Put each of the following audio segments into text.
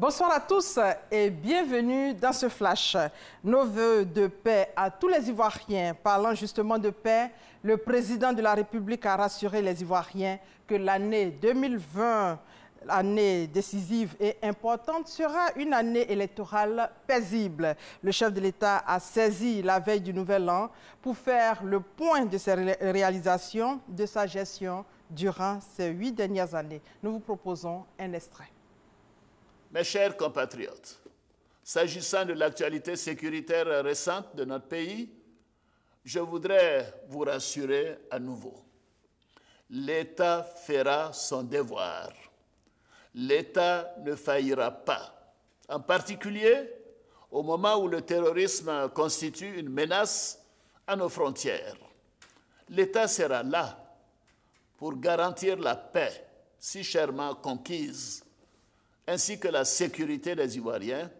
Bonsoir à tous et bienvenue dans ce flash. Nos vœux de paix à tous les Ivoiriens. Parlant justement de paix, le président de la République a rassuré les Ivoiriens que l'année 2020, année décisive et importante, sera une année électorale paisible. Le chef de l'État a saisi la veille du Nouvel An pour faire le point de ses réalisations, de sa gestion durant ces 8 dernières années. Nous vous proposons un extrait. Mes chers compatriotes, s'agissant de l'actualité sécuritaire récente de notre pays, je voudrais vous rassurer à nouveau. L'État fera son devoir. L'État ne faillira pas, en particulier au moment où le terrorisme constitue une menace à nos frontières. L'État sera là pour garantir la paix si chèrement conquise, ainsi que la sécurité des Ivoiriens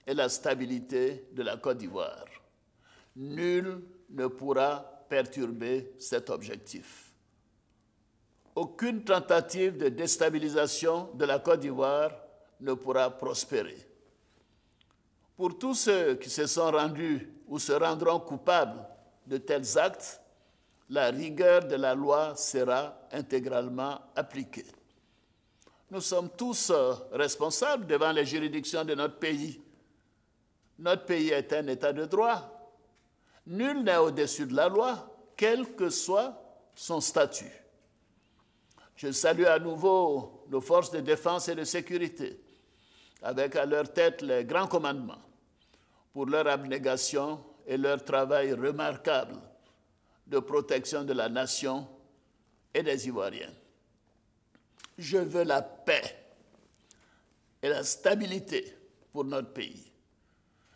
et la stabilité de la Côte d'Ivoire. Nul ne pourra perturber cet objectif. Aucune tentative de déstabilisation de la Côte d'Ivoire ne pourra prospérer. Pour tous ceux qui se sont rendus ou se rendront coupables de tels actes, la rigueur de la loi sera intégralement appliquée. Nous sommes tous responsables devant les juridictions de notre pays. Notre pays est un État de droit. Nul n'est au-dessus de la loi, quel que soit son statut. Je salue à nouveau nos forces de défense et de sécurité, avec à leur tête les grands commandements, pour leur abnégation et leur travail remarquable de protection de la nation et des Ivoiriens. Je veux la paix et la stabilité pour notre pays,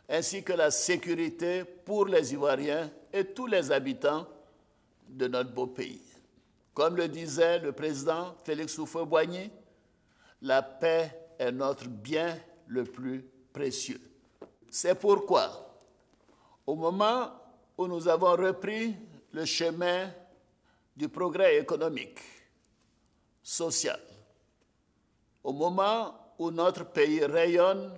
ainsi que la sécurité pour les Ivoiriens et tous les habitants de notre beau pays. Comme le disait le président Félix Houphouët-Boigny, la paix est notre bien le plus précieux. C'est pourquoi, au moment où nous avons repris le chemin du progrès économique, social, au moment où notre pays rayonne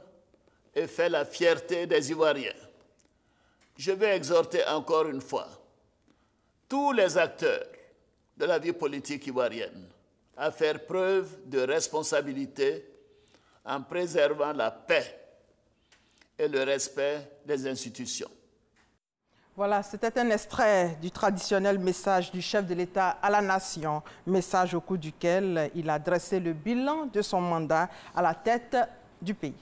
et fait la fierté des Ivoiriens, je vais exhorter encore une fois tous les acteurs de la vie politique ivoirienne à faire preuve de responsabilité en préservant la paix et le respect des institutions. Voilà, c'était un extrait du traditionnel message du chef de l'État à la nation, message au cours duquel il a dressé le bilan de son mandat à la tête du pays.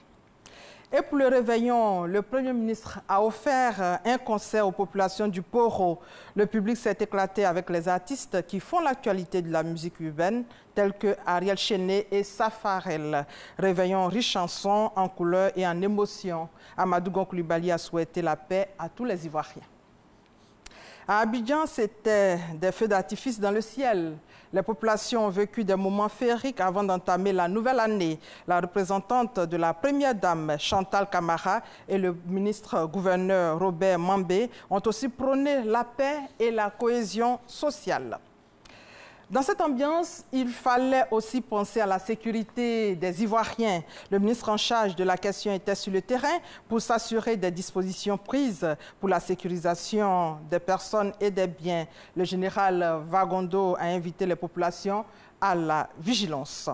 Et pour le réveillon, le Premier ministre a offert un concert aux populations du Poro. Le public s'est éclaté avec les artistes qui font l'actualité de la musique urbaine, tels que Ariel Chené et Safarel. Réveillon riche en sons, en couleurs et en émotions. Amadou Gon Coulibaly a souhaité la paix à tous les Ivoiriens. À Abidjan, c'était des feux d'artifice dans le ciel. Les populations ont vécu des moments féeriques avant d'entamer la nouvelle année. La représentante de la première dame, Chantal Camara, et le ministre-gouverneur Robert Mambé ont aussi prôné la paix et la cohésion sociale. Dans cette ambiance, il fallait aussi penser à la sécurité des Ivoiriens. Le ministre en charge de la question était sur le terrain pour s'assurer des dispositions prises pour la sécurisation des personnes et des biens. Le général Vagondo a invité les populations à la vigilance.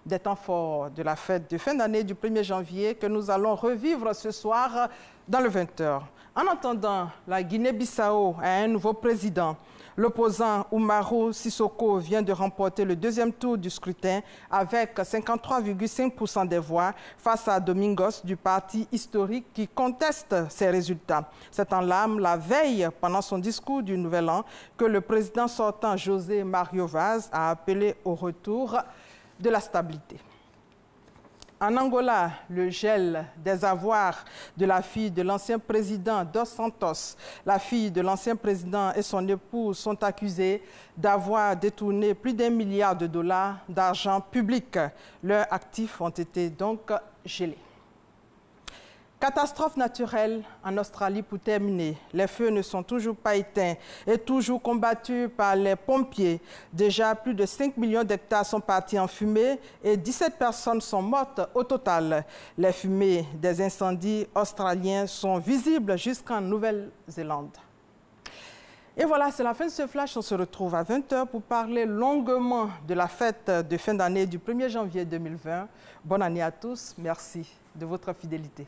Des temps forts de la fête de fin d'année du 1er janvier que nous allons revivre ce soir dans le 20h. En attendant, la Guinée-Bissau a un nouveau président. L'opposant Oumarou Sissoko vient de remporter le deuxième tour du scrutin avec 53,5% des voix face à Domingos du parti historique qui conteste ces résultats. C'est en larmes la veille, pendant son discours du Nouvel An, que le président sortant José Mario Vaz a appelé au retour de la stabilité. En Angola, le gel des avoirs de la fille de l'ancien président Dos Santos. La fille de l'ancien président et son épouse sont accusés d'avoir détourné plus d'1 milliard de dollars d'argent public. Leurs actifs ont été donc gelés. Catastrophe naturelle en Australie pour terminer. Les feux ne sont toujours pas éteints et toujours combattus par les pompiers. Déjà, plus de 5 millions d'hectares sont partis en fumée et 17 personnes sont mortes au total. Les fumées des incendies australiens sont visibles jusqu'en Nouvelle-Zélande. Et voilà, c'est la fin de ce flash. On se retrouve à 20 h pour parler longuement de la fête de fin d'année du 1er janvier 2020. Bonne année à tous. Merci de votre fidélité.